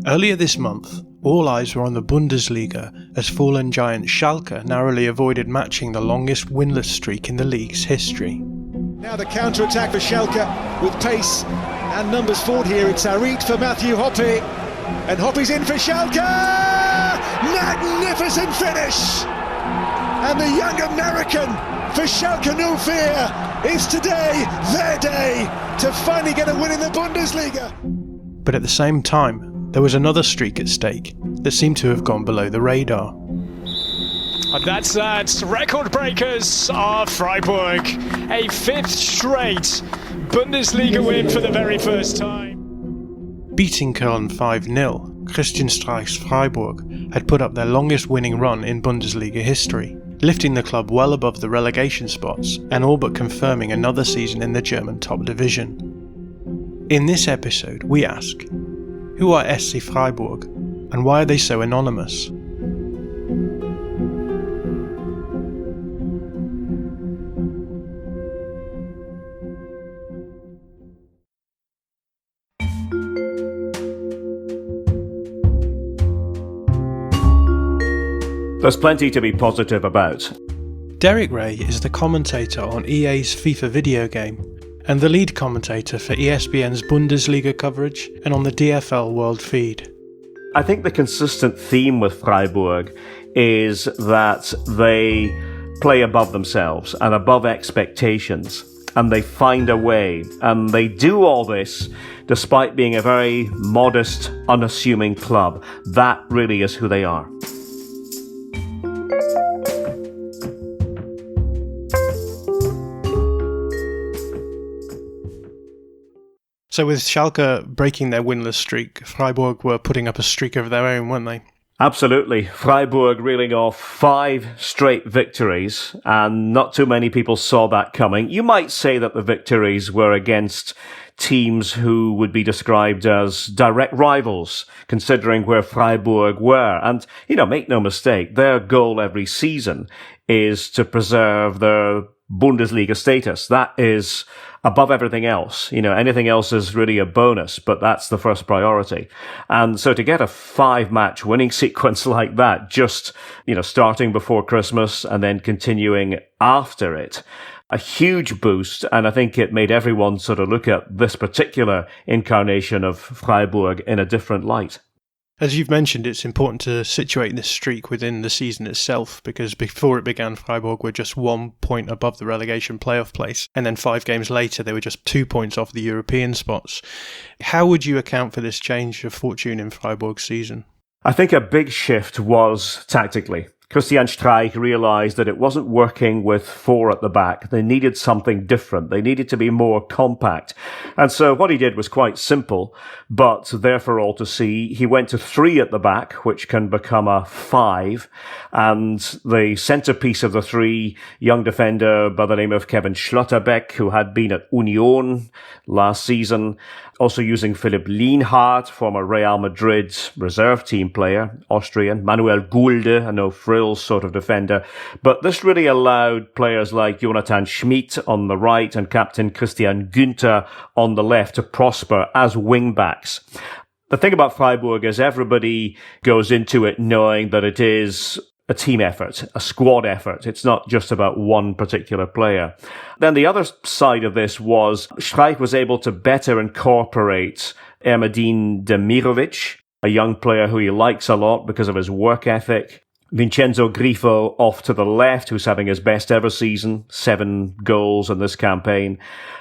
Earlier this month, all eyes were on the Bundesliga as fallen giant Schalke narrowly avoided matching the longest winless streak in the league's history. Now the counter-attack for Schalke with pace and numbers forward here. It's Streich for Matthew Hoppe, and Hoppe's in for Schalke! Magnificent finish! And the young American for Schalke 04 is today their day to finally get a win in the Bundesliga. But at the same time, there was another streak at stake that seemed to have gone below the radar. And that's record breakers of Freiburg. A fifth straight Bundesliga win for the very first time. Beating Koln 5-0, Christian Streich's Freiburg had put up their longest winning run in Bundesliga history, lifting the club well above the relegation spots and all but confirming another season in the German top division. In this episode, we ask, who are SC Freiburg and why are they so anonymous? There's plenty to be positive about. Derek Ray is the commentator on EA's FIFA video game and the lead commentator for ESPN's Bundesliga coverage and on the DFL World feed. I think the consistent theme with Freiburg is that they play above themselves and above expectations, and they find a way, and they do all this despite being a very modest, unassuming club. That really is who they are. So with Schalke breaking their winless streak, Freiburg were putting up a streak of their own, weren't they? Absolutely. Freiburg reeling off 5 straight victories, and not too many people saw that coming. You might say that the victories were against teams who would be described as direct rivals, considering where Freiburg were. And, make no mistake, their goal every season is to preserve their Bundesliga status. That is above everything else. Anything else is really a bonus, but that's the first priority. And so to get a 5-match winning sequence like that, just, starting before Christmas and then continuing after it, a huge boost. And I think it made everyone sort of look at this particular incarnation of Freiburg in a different light. As you've mentioned, it's important to situate this streak within the season itself, because before it began, Freiburg were just 1 point above the relegation playoff place, and then 5 games later they were just 2 points off the European spots. How would you account for this change of fortune in Freiburg's season? I think a big shift was tactically. Christian Streich realized that it wasn't working with 4 at the back. They needed something different. They needed to be more compact. And so what he did was quite simple, but there for all to see. He went to 3 at the back, which can become a 5. And the centerpiece of the 3, young defender by the name of Kevin Schlotterbeck, who had been at Union last season, also using Philipp Lienhardt, former Real Madrid reserve team player, Austrian, Manuel Gulde, a no-frills sort of defender. But this really allowed players like Jonathan Schmid on the right and captain Christian Günther on the left to prosper as wing-backs. The thing about Freiburg is everybody goes into it knowing that it is a team effort, a squad effort. It's not just about one particular player. Then the other side of this was Streich was able to better incorporate Ermedin Demirovic, a young player who he likes a lot because of his work ethic. Vincenzo Grifo off to the left, who's having his best ever season, 7 goals in this campaign,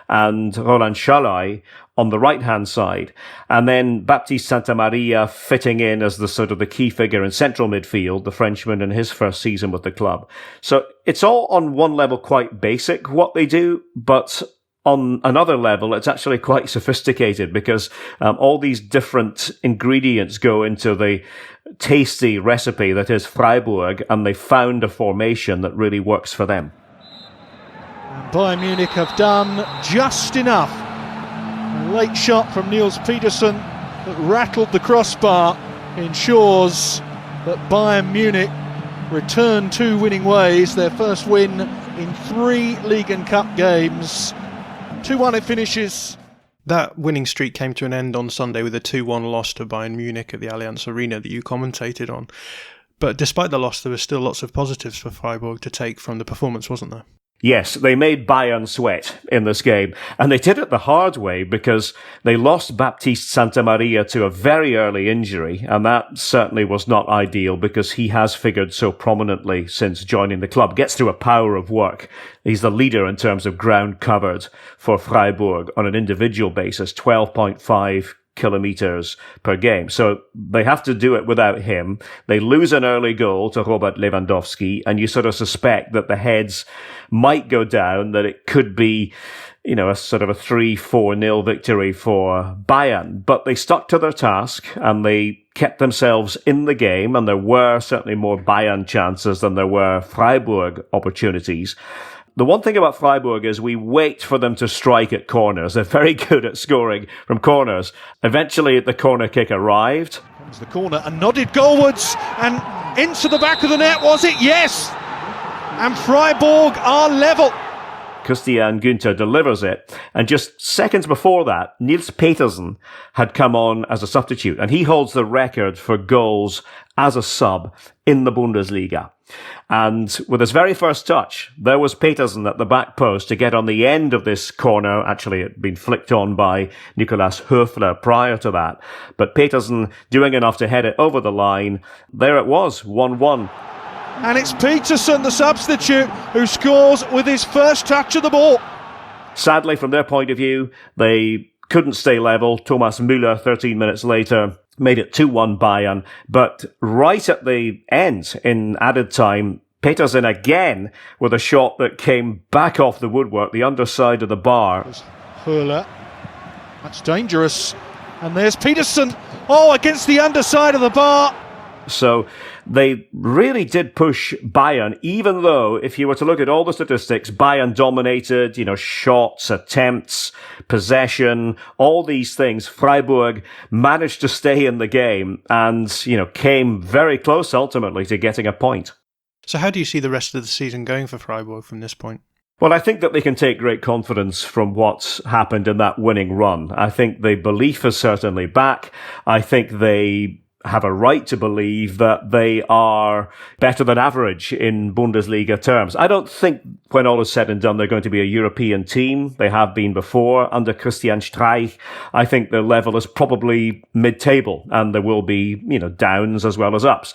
and Roland Schalai on the right-hand side. And then Baptiste Santamaria fitting in as the sort of the key figure in central midfield, the Frenchman in his first season with the club. So it's all on one level quite basic what they do, but on another level, it's actually quite sophisticated because all these different ingredients go into the tasty recipe that is Freiburg, and they found a formation that really works for them. And Bayern Munich have done just enough. A late shot from Niels Petersen that rattled the crossbar ensures that Bayern Munich return to winning ways, their first win in 3 League and Cup games. 2-1 it finishes. That winning streak came to an end on Sunday with a 2-1 loss to Bayern Munich at the Allianz Arena that you commentated on. But despite the loss, there were still lots of positives for Freiburg to take from the performance, wasn't there? Yes, they made Bayern sweat in this game, and they did it the hard way because they lost Baptiste Santamaria to a very early injury, and that certainly was not ideal because he has figured so prominently since joining the club. Gets through a power of work. He's the leader in terms of ground covered for Freiburg on an individual basis, 12.5 kilometers per game. So they have to do it without him. They lose an early goal to Robert Lewandowski, and you sort of suspect that the heads might go down, that it could be, a sort of a 3-4-0 victory for Bayern. But they stuck to their task and they kept themselves in the game, and there were certainly more Bayern chances than there were Freiburg opportunities. The one thing about Freiburg is we wait for them to strike at corners. They're very good at scoring from corners. Eventually, the corner kick arrived. Comes the corner and nodded goalwards and into the back of the net, was it? Yes! And Freiburg are level. Christian Günther delivers it, and just seconds before that, Nils Petersen had come on as a substitute, and he holds the record for goals as a sub in the Bundesliga. And with his very first touch, there was Petersen at the back post to get on the end of this corner. Actually, it had been flicked on by Nicolas Höfler prior to that. But Petersen doing enough to head it over the line. There it was, 1-1. And it's Petersen, the substitute, who scores with his first touch of the ball. Sadly, from their point of view, they couldn't stay level. Thomas Müller, 13 minutes later, made it 2-1 Bayern. But right at the end, in added time, Petersen again with a shot that came back off the woodwork, the underside of the bar. Höfler, that's dangerous. And there's Petersen, against the underside of the bar. So they really did push Bayern, even though if you were to look at all the statistics, Bayern dominated, shots, attempts, possession, all these things. Freiburg managed to stay in the game and, came very close ultimately to getting a point. So how do you see the rest of the season going for Freiburg from this point? Well, I think that they can take great confidence from what's happened in that winning run. I think the belief is certainly back. I think they have a right to believe that they are better than average in Bundesliga terms. I don't think when all is said and done, they're going to be a European team. They have been before under Christian Streich. I think their level is probably mid-table, and there will be, downs as well as ups.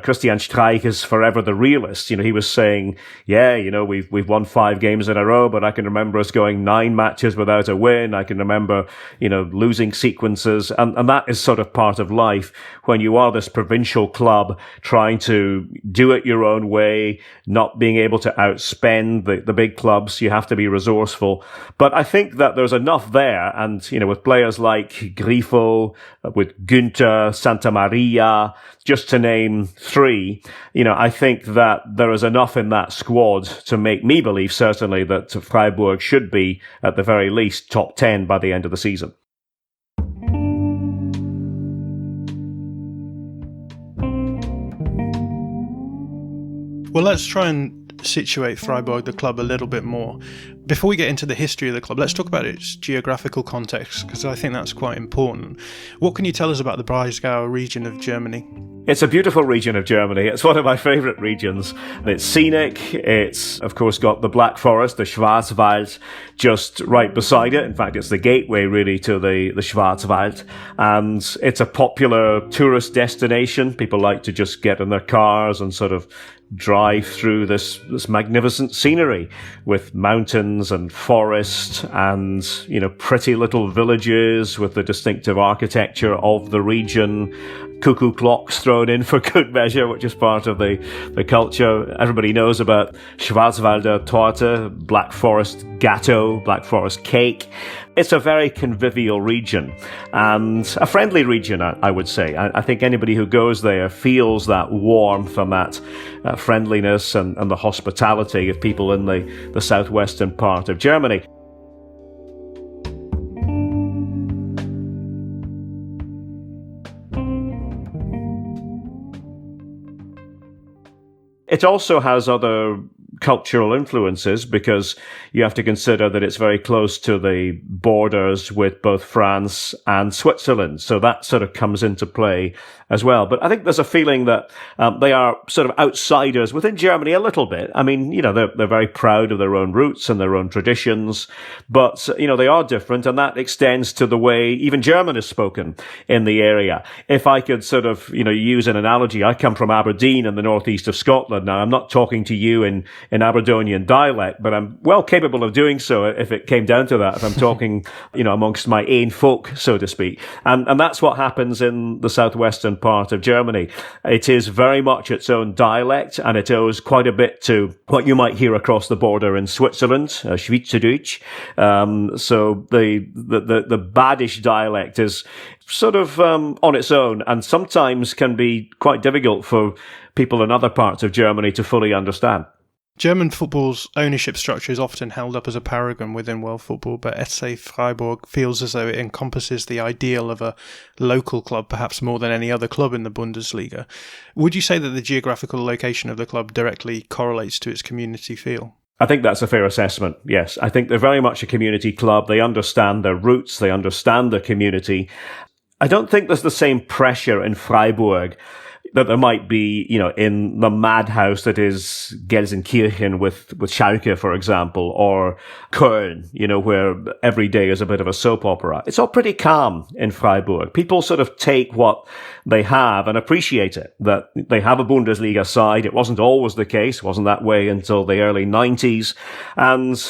Christian Streich is forever the realist. He was saying, we've won 5 games in a row, but I can remember us going 9 matches without a win. I can remember, losing sequences, and that is sort of part of life. When you are this provincial club trying to do it your own way, not being able to outspend the big clubs, you have to be resourceful. But I think that there's enough there. And, with players like Grifo, with Günther, Santamaria, just to name 3, I think that there is enough in that squad to make me believe certainly that Freiburg should be at the very least top 10 by the end of the season. Well, let's try and situate Freiburg, the club, a little bit more. Before we get into the history of the club, let's talk about its geographical context, because I think that's quite important. What can you tell us about the Breisgau region of Germany? It's a beautiful region of Germany. It's one of my favourite regions. It's scenic. It's, of course, got the Black Forest, the Schwarzwald, just right beside it. In fact, it's the gateway, really, to the Schwarzwald. And it's a popular tourist destination. People like to just get in their cars and sort of drive through this magnificent scenery with mountains and forest and, pretty little villages with the distinctive architecture of the region. Cuckoo clocks thrown in for good measure, which is part of the culture. Everybody knows about Schwarzwälder Torte, Black Forest Gatto, Black Forest cake. It's a very convivial region and a friendly region, I would say. I think anybody who goes there feels that warmth and that friendliness and the hospitality of people in the southwestern part of Germany. It also has other cultural influences, because you have to consider that it's very close to the borders with both France and Switzerland. So that sort of comes into play as well. But I think there's a feeling that they are sort of outsiders within Germany a little bit. I mean, they're very proud of their own roots and their own traditions, but, they are different, and that extends to the way even German is spoken in the area. If I could sort of, use an analogy, I come from Aberdeen in the northeast of Scotland. Now, I'm not talking to you in Aberdonian dialect, but I'm well capable of doing so if it came down to that, if I'm talking, amongst my own folk, so to speak. And that's what happens in the southwestern part of Germany. It is very much its own dialect, and it owes quite a bit to what you might hear across the border in Switzerland, Schweizerdeutsch. So the Badisch dialect is sort of on its own, and sometimes can be quite difficult for people in other parts of Germany to fully understand. German football's ownership structure is often held up as a paragon within world football, but SC Freiburg feels as though it encompasses the ideal of a local club, perhaps more than any other club in the Bundesliga. Would you say that the geographical location of the club directly correlates to its community feel? I think that's a fair assessment, yes. I think they're very much a community club. They understand their roots. They understand their community. I don't think there's the same pressure in Freiburg that there might be, in the madhouse that is Gelsenkirchen with Schalke, for example, or Koln, where every day is a bit of a soap opera. It's all pretty calm in Freiburg. People sort of take what they have and appreciate it, that they have a Bundesliga side. It wasn't always the case. It wasn't that way until the early 90s. And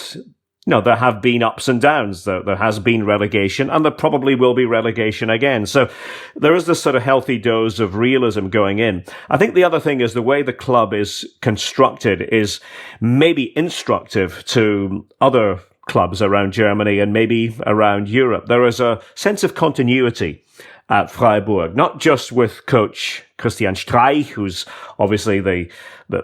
there have been ups and downs. There has been relegation, and there probably will be relegation again. So there is this sort of healthy dose of realism going in. I think the other thing is the way the club is constructed is maybe instructive to other clubs around Germany and maybe around Europe. There is a sense of continuity at Freiburg, not just with coach Christian Streich, who's obviously the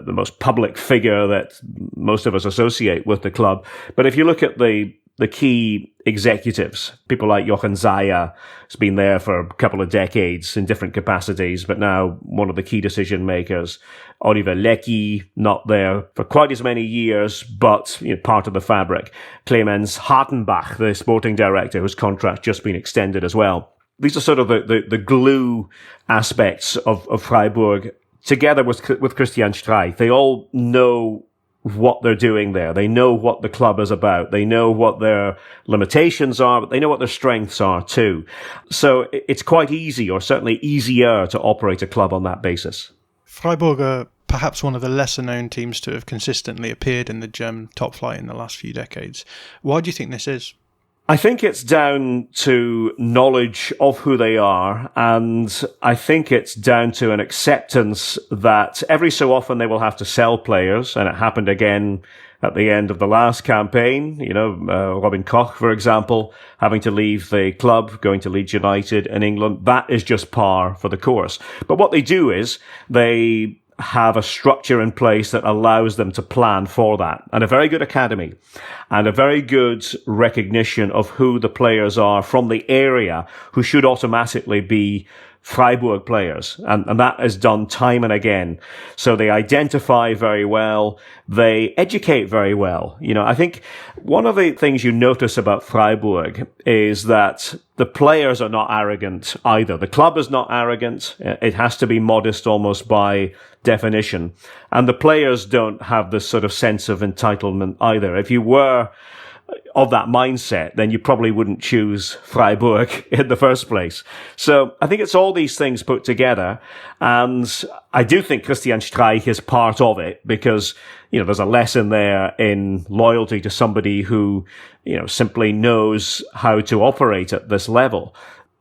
most public figure that most of us associate with the club. But if you look at the key executives, people like Jochen Zaya, who's been there for a couple of decades in different capacities, but now one of the key decision makers. Oliver Leckie, not there for quite as many years, but part of the fabric. Clemens Hartenbach, the sporting director, whose contract's just been extended as well. These are sort of the glue aspects of Freiburg, together with Christian Streich. They all know what they're doing there. They know what the club is about. They know what their limitations are, but they know what their strengths are too. So it's quite easy, or certainly easier, to operate a club on that basis. Freiburg are perhaps one of the lesser-known teams to have consistently appeared in the German top flight in the last few decades. Why do you think this is? I think it's down to knowledge of who they are, and I think it's down to an acceptance that every so often they will have to sell players, and it happened again at the end of the last campaign. Robin Koch, for example, having to leave the club, going to Leeds United in England. That is just par for the course. But what they do is they have a structure in place that allows them to plan for that, and a very good academy and a very good recognition of who the players are from the area who should automatically be Freiburg players. And that is done time and again. So they identify very well. They educate very well. I think one of the things you notice about Freiburg is that the players are not arrogant either. The club is not arrogant. It has to be modest almost by definition. And the players don't have this sort of sense of entitlement either. If you were of that mindset, then you probably wouldn't choose Freiburg in the first place. So I think it's all these things put together. And I do think Christian Streich is part of it, because, there's a lesson there in loyalty to somebody who, simply knows how to operate at this level.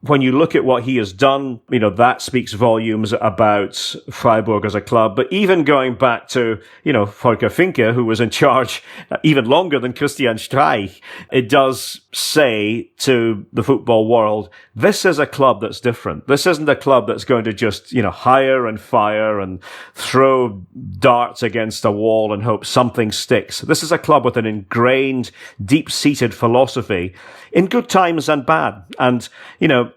When you look at what he has done, that speaks volumes about Freiburg as a club. But even going back to, Volker Finke, who was in charge even longer than Christian Streich, it does say to the football world, this is a club that's different. This isn't a club that's going to just, hire and fire and throw darts against a wall and hope something sticks. This is a club with an ingrained, deep-seated philosophy in good times and bad. And,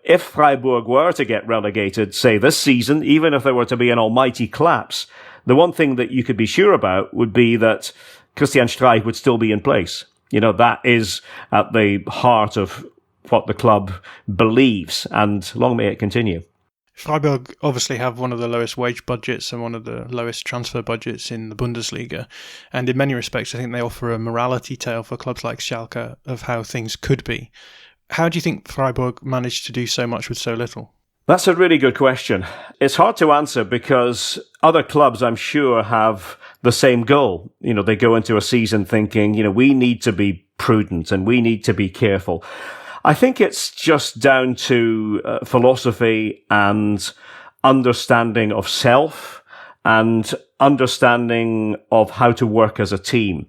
if Freiburg were to get relegated, say this season, even if there were to be an almighty collapse, The one thing that you could be sure about would be that Christian Streich would still be in place. That is at the heart of what the club believes, and long may it continue. Freiburg obviously have one of the lowest wage budgets and one of the lowest transfer budgets in the Bundesliga. And in many respects, I think they offer a morality tale for clubs like Schalke of how things could be. How do you think Freiburg managed to do so much with so little? That's a really good question. It's hard to answer because other clubs, I'm sure, have the same goal. They go into a season thinking, we need to be prudent and we need to be careful. I think it's just down to philosophy and understanding of self and understanding of how to work as a team.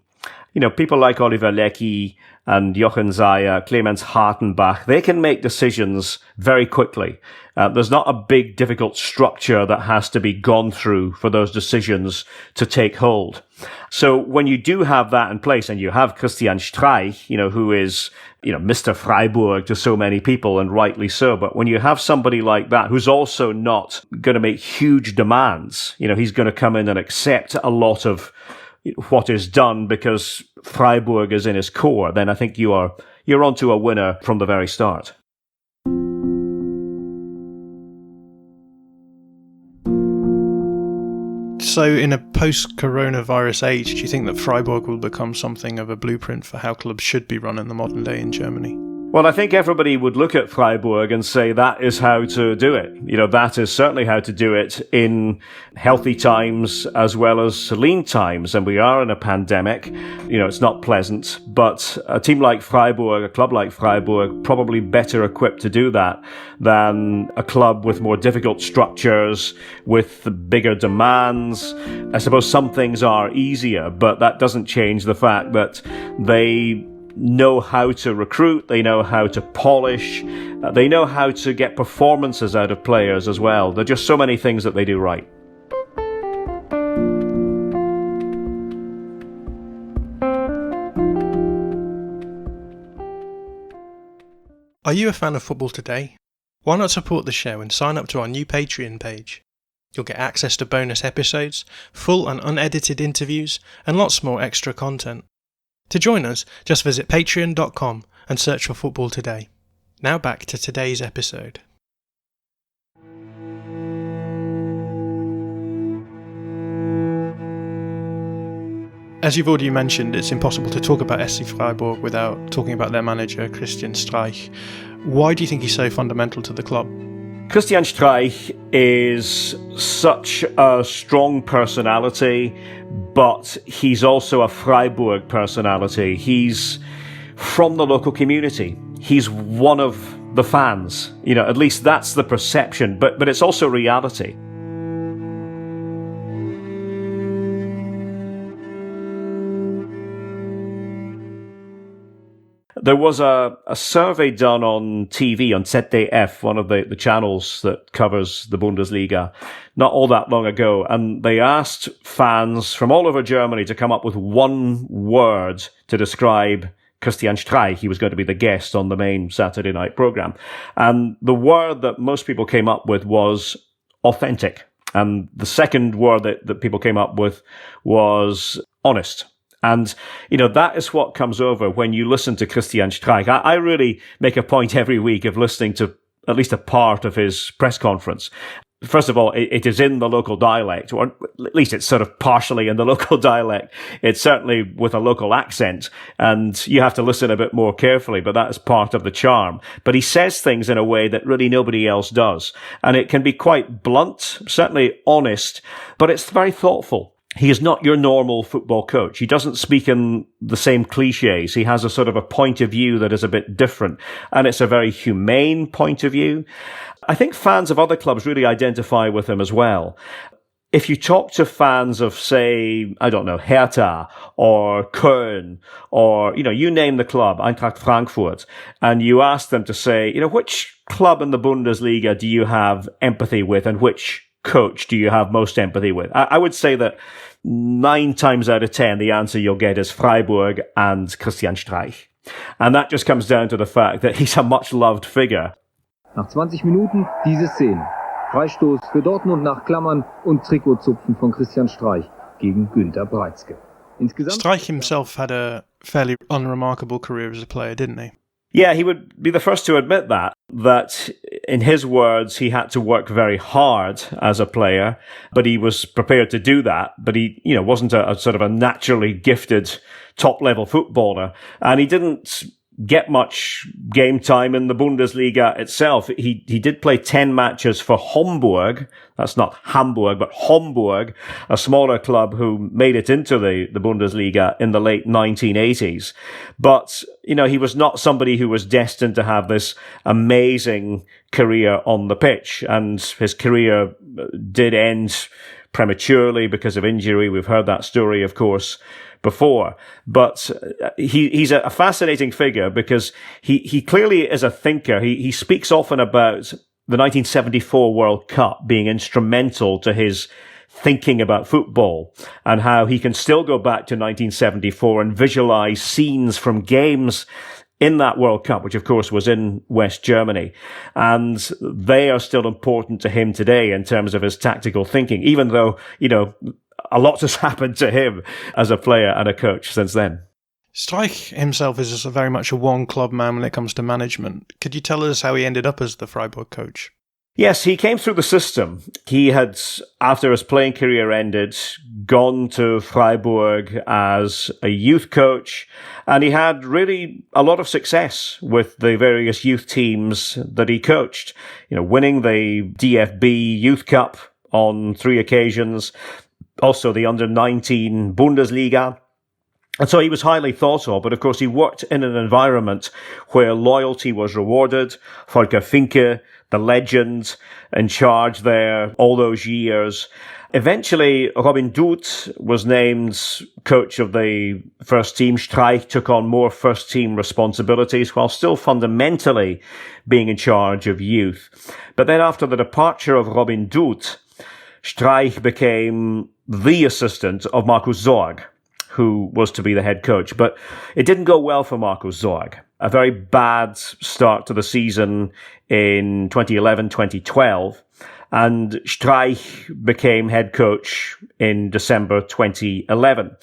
People like Oliver Leckie and Jochen Zeyer, Clemens Hartenbach, they can make decisions very quickly. There's not a big, difficult structure that has to be gone through for those decisions to take hold. So when you do have that in place, and you have Christian Streich, who is, Mr. Freiburg to so many people, and rightly so, but when you have somebody like that who's also not going to make huge demands, he's going to come in and accept a lot of what is done because Freiburg is in his core, then I think you're onto a winner from the very start. So in a post-coronavirus age, do you think that Freiburg will become something of a blueprint for how clubs should be run in the modern day in Germany? Well, I think everybody would look at Freiburg and say that is how to do it. That is certainly how to do it in healthy times as well as lean times. And we are in a pandemic. It's not pleasant, but a team like Freiburg, a club like Freiburg, probably better equipped to do that than a club with more difficult structures, with bigger demands. I suppose some things are easier, but that doesn't change the fact that they know how to recruit, they know how to polish, they know how to get performances out of players as well. There are just so many things that they do right. Are you a fan of Football Today? Why not support the show and sign up to our new Patreon page? You'll get access to bonus episodes, full and unedited interviews, and lots more extra content. To join us, just visit patreon.com and search for Football Today. Now back to today's episode. As you've already mentioned, it's impossible to talk about SC Freiburg without talking about their manager, Christian Streich. Why do you think he's so fundamental to the club? Christian Streich is such a strong personality, but he's also a Freiburg personality. He's from the local community. He's one of the fans. At least that's the perception, but it's also reality. There was a survey done on TV, on ZDF, one of the channels that covers the Bundesliga, not all that long ago, and they asked fans from all over Germany to come up with one word to describe Christian Streich. He was going to be the guest on the main Saturday night program. And the word that most people came up with was authentic. And the second word that people came up with was honest. And, that is what comes over when you listen to Christian Streich. I really make a point every week of listening to at least a part of his press conference. First of all, it is in the local dialect, or at least it's sort of partially in the local dialect. It's certainly with a local accent, and you have to listen a bit more carefully, but that is part of the charm. But he says things in a way that really nobody else does. And it can be quite blunt, certainly honest, but it's very thoughtful. He is not your normal football coach. He doesn't speak in the same cliches. He has a sort of a point of view that is a bit different, and it's a very humane point of view. I think fans of other clubs really identify with him as well. If you talk to fans of, say, I don't know, Hertha or Koln or, you name the club, Eintracht Frankfurt, and you ask them to say, which club in the Bundesliga do you have empathy with and which coach do you have most empathy with? I would say that 9 times out of 10, the answer you'll get is Freiburg and Christian Streich. And that just comes down to the fact that he's a much loved figure. Nach 20 Minuten diese Szene. Freistoß für Dortmund nach Klammern und Trikotzupfen von Christian Streich gegen Günter Breitzke. Streich himself had a fairly unremarkable career as a player, didn't he? Yeah, he would be the first to admit that in his words, he had to work very hard as a player, but he was prepared to do that. But he, wasn't a sort of a naturally gifted top level footballer. And he didn't get much game time in the Bundesliga itself. He did play 10 matches for Homburg. That's not Hamburg, but Homburg, a smaller club who made it into the Bundesliga in the late 1980s. But, he was not somebody who was destined to have this amazing career on the pitch. And his career did end prematurely because of injury. We've heard that story, of course, before. But he's a fascinating figure because he clearly is a thinker. He speaks often about the 1974 World Cup being instrumental to his thinking about football and how he can still go back to 1974 and visualize scenes from games in that World Cup, which of course was in West Germany. And they are still important to him today in terms of his tactical thinking, even though, a lot has happened to him as a player and a coach since then. Streich himself is very much a one-club man when it comes to management. Could you tell us how he ended up as the Freiburg coach? Yes, he came through the system. He had, after his playing career ended, gone to Freiburg as a youth coach, and he had really a lot of success with the various youth teams that he coached. Winning the DFB Youth Cup on 3 occasions, also the under-19 Bundesliga. And so he was highly thought of, but of course he worked in an environment where loyalty was rewarded. Volker Finke, the legend, in charge there all those years. Eventually, Robin Doet was named coach of the first team. Streich took on more first team responsibilities while still fundamentally being in charge of youth. But then after the departure of Robin Doet, Streich became the assistant of Markus Zorg, who was to be the head coach. But it didn't go well for Markus Zorg. A very bad start to the season in 2011-2012. And Streich became head coach in December 2011.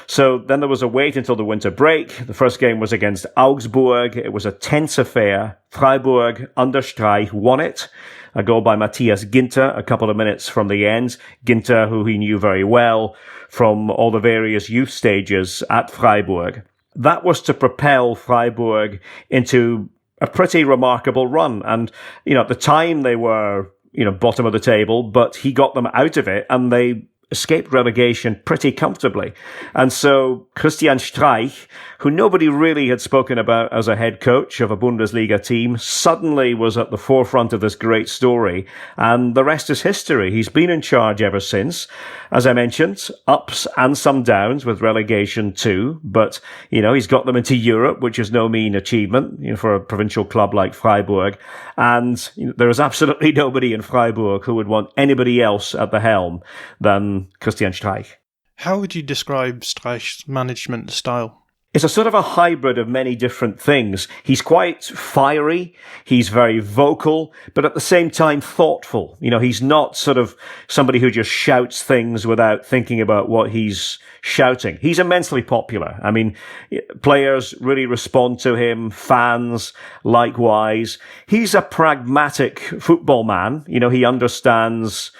So then there was a wait until the winter break. The first game was against Augsburg. It was a tense affair. Freiburg, under Streich, won it. A goal by Matthias Ginter a couple of minutes from the end. Ginter, who he knew very well from all the various youth stages at Freiburg. That was to propel Freiburg into a pretty remarkable run. And, at the time they were, bottom of the table, but he got them out of it and they escaped relegation pretty comfortably. And so Christian Streich, who nobody really had spoken about as a head coach of a Bundesliga team, suddenly was at the forefront of this great story. And the rest is history. He's been in charge ever since. As I mentioned, ups and some downs with relegation too. But, he's got them into Europe, which is no mean achievement, for a provincial club like Freiburg. And there is absolutely nobody in Freiburg who would want anybody else at the helm than Christian Streich. How would you describe Streich's management style? It's a sort of a hybrid of many different things. He's quite fiery, he's very vocal, but at the same time thoughtful. He's not sort of somebody who just shouts things without thinking about what he's shouting. He's immensely popular. I mean, players really respond to him, fans likewise. He's a pragmatic football man. He understands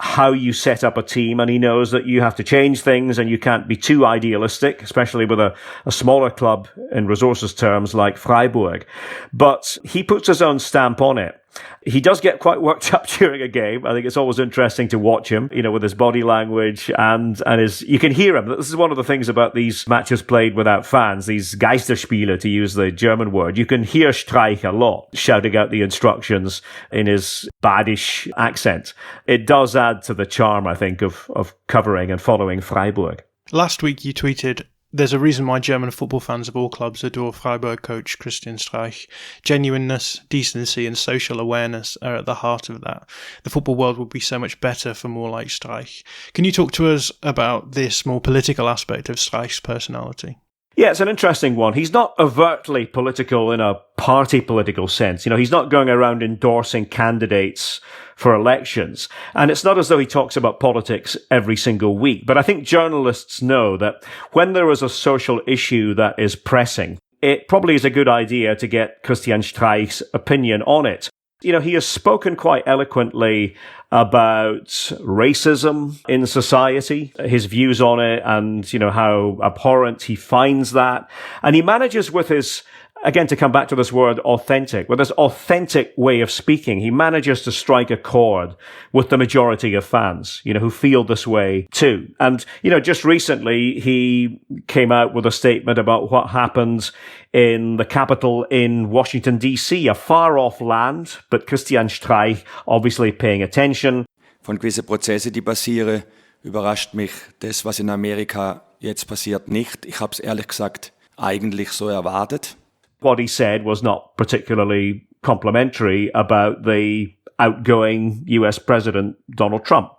how you set up a team, and he knows that you have to change things and you can't be too idealistic, especially with a smaller club in resources terms like Freiburg. But he puts his own stamp on it. He does get quite worked up during a game. I think it's always interesting to watch him, with his body language and you can hear him. This is one of the things about these matches played without fans, these Geisterspiele, to use the German word. You can hear Streich a lot shouting out the instructions in his Badisch accent. It does add to the charm, I think, of covering and following Freiburg. Last week you tweeted, "There's a reason why German football fans of all clubs adore Freiburg coach Christian Streich. Genuineness, decency and social awareness are at the heart of that. The football world would be so much better for more like Streich." Can you talk to us about this more political aspect of Streich's personality? Yeah, it's an interesting one. He's not overtly political in a party political sense. He's not going around endorsing candidates for elections. And it's not as though he talks about politics every single week. But I think journalists know that when there is a social issue that is pressing, it probably is a good idea to get Christian Streich's opinion on it. He has spoken quite eloquently about racism in society, his views on it, and, how abhorrent he finds that. And he manages with his, again, to come back to this word authentic, with this authentic way of speaking, he manages to strike a chord with the majority of fans, who feel this way too. And, just recently he came out with a statement about what happened in the capital in Washington, D.C., a far-off land, but Christian Streich obviously paying attention. Von gewisse Prozesse, die passieren, überrascht mich das, was in Amerika jetzt passiert, nicht. Ich habe es ehrlich gesagt eigentlich so erwartet. What he said was not particularly complimentary about the outgoing US President, Donald Trump.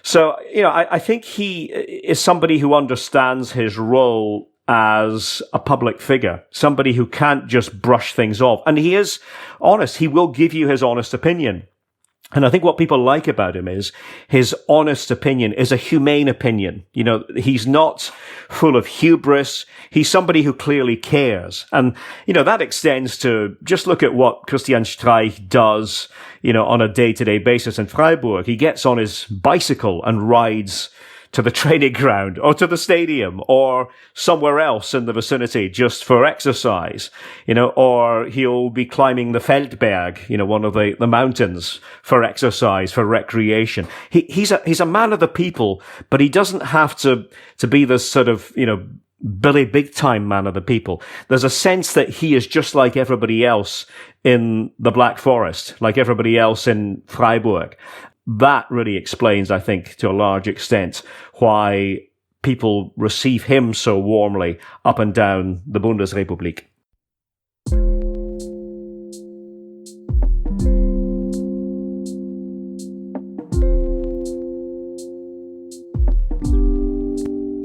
So, I think he is somebody who understands his role as a public figure, somebody who can't just brush things off. And he is honest. He will give you his honest opinion. And I think what people like about him is his honest opinion is a humane opinion. He's not full of hubris. He's somebody who clearly cares. And, that extends to just look at what Christian Streich does, on a day-to-day basis in Freiburg. He gets on his bicycle and rides to the training ground or to the stadium or somewhere else in the vicinity just for exercise, or he'll be climbing the Feldberg, one of the mountains for exercise, for recreation. He's a man of the people, but he doesn't have to be this sort of, Billy Big Time man of the people. There's a sense that he is just like everybody else in the Black Forest, like everybody else in Freiburg. That really explains, I think, to a large extent, why people receive him so warmly up and down the Bundesrepublik.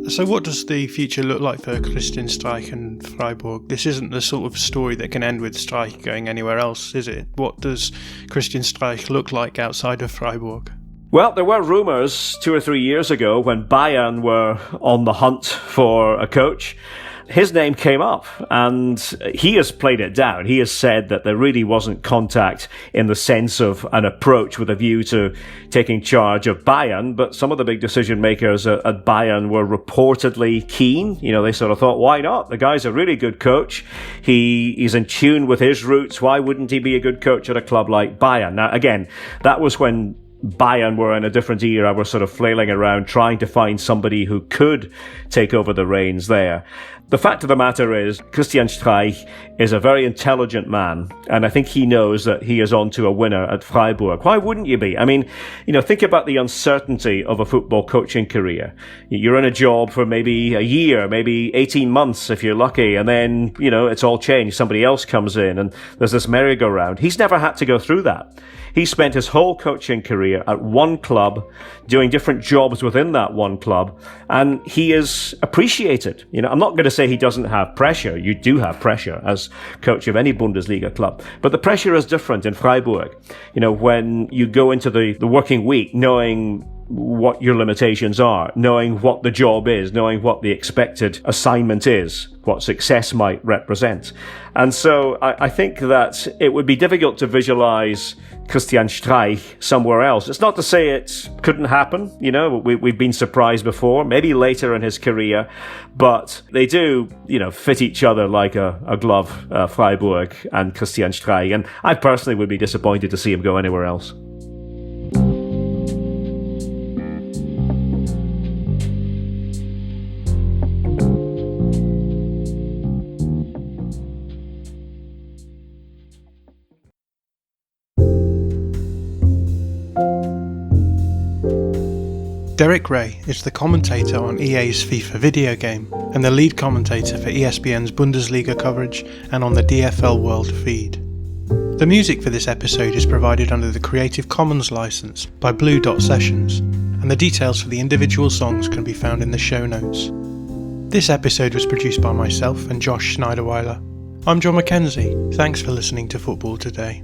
So what does the future look like for Christian Streich and Freiburg? This isn't the sort of story that can end with Streich going anywhere else, is it? What does Christian Streich look like outside of Freiburg? Well, there were rumours 2 or 3 years ago when Bayern were on the hunt for a coach. His name came up and he has played it down. He has said that there really wasn't contact in the sense of an approach with a view to taking charge of Bayern, but some of the big decision makers at Bayern were reportedly keen. They sort of thought, why not? The guy's a really good coach. He's in tune with his roots. Why wouldn't he be a good coach at a club like Bayern? Now, again, that was when Bayern were in a different era, were sort of flailing around trying to find somebody who could take over the reins there. The fact of the matter is, Christian Streich is a very intelligent man, and I think he knows that he is on to a winner at Freiburg. Why wouldn't you be? I mean, think about the uncertainty of a football coaching career. You're in a job for maybe a year, maybe 18 months if you're lucky, and then, it's all changed. Somebody else comes in, and there's this merry-go-round. He's never had to go through that. He spent his whole coaching career at one club, doing different jobs within that one club, and he is appreciated. I'm not going to say he doesn't have pressure. You do have pressure as coach of any Bundesliga club, but the pressure is different in Freiburg. When you go into the working week knowing what your limitations are, knowing what the job is, knowing what the expected assignment is, what success might represent. And so I think that it would be difficult to visualize Christian Streich somewhere else. It's not to say it couldn't happen. We've been surprised before, maybe later in his career, but they do, fit each other like a glove, Freiburg and Christian Streich. And I personally would be disappointed to see him go anywhere else. Derek Ray is the commentator on EA's FIFA video game and the lead commentator for ESPN's Bundesliga coverage and on the DFL World feed. The music for this episode is provided under the Creative Commons license by Blue Dot Sessions, and the details for the individual songs can be found in the show notes. This episode was produced by myself and Josh Schneiderweiler. I'm John Mackenzie. Thanks for listening to Football Today.